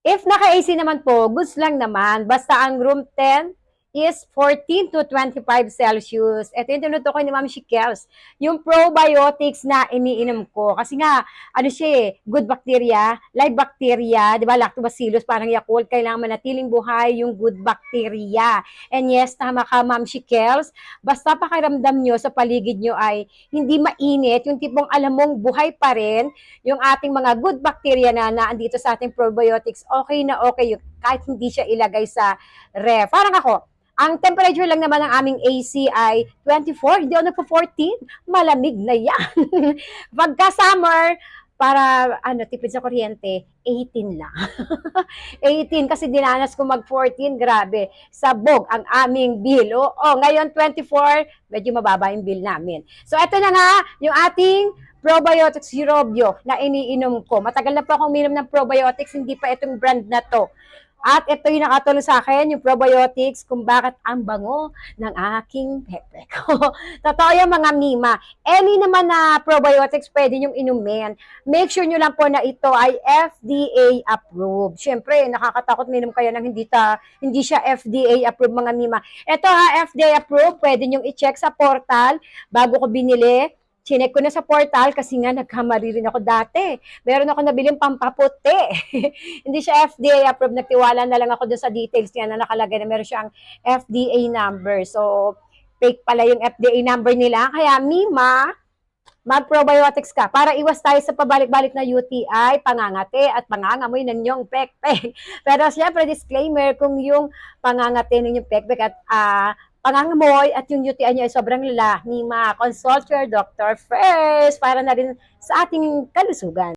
If naka-AC naman po, goods lang naman. Basta ang room 10 is 14 to 25 Celsius. Ito yung tinutukoy ni Ma'am Shikels. Yung probiotics na iniinom ko. Kasi nga, ano siya good bacteria, live bacteria, di ba, lactobacillus, parang Yakult, kailangan manatiling buhay yung good bacteria. And yes, tama ka, Ma'am Shikels. Basta pakiramdam nyo sa paligid nyo ay hindi mainit, yung tipong alam mong buhay pa rin, yung ating mga good bacteria na naandito sa ating probiotics, okay na okay yun, kahit hindi siya ilagay sa ref. Parang ako, ang temperature lang naman ng aming AC ay 24, hindi ako nagpo-14, malamig na yan. Pagka summer, para tipid sa kuryente, 18 lang. 18 kasi dinanas ko mag 14, grabe. Sabog ang aming bill. Ngayon 24, medyo mababa yung bill namin. So eto na nga yung ating probiotics Eurobio na iniinom ko. Matagal na po akong uminom ng probiotics, hindi pa itong brand na to. At ito yung nakatulong sa akin, yung probiotics, kung bakit ang bango ng aking pepe ko. Totoo yung mga Mima. Any naman na probiotics pwede nyong inumin. Make sure nyo lang po na ito ay FDA approved. Siyempre, nakakatakot minom kayo ng hindi siya FDA approved, mga Mima. Ito FDA approved, pwede nyong i-check sa portal bago ko binili. Chinek ko na sa portal kasi nga nagkamali rin ako dati. Meron ako nabiling pampaputi. Hindi siya FDA approved. Nagtiwala na lang ako dun sa details niya na nakalagay na meron siyang FDA number. So, fake pala yung FDA number nila. Kaya, Mima, mag-probiotics ka para iwas tayo sa pabalik-balik na UTI, pangangate at pangangamoy ng inyong pekpek. Pero siyempre, disclaimer, kung yung pangangate ng inyong pekpek at pangangamoy at yung UTI niya ay sobrang lala, Mima, consult your doctor first para na rin sa ating kalusugan.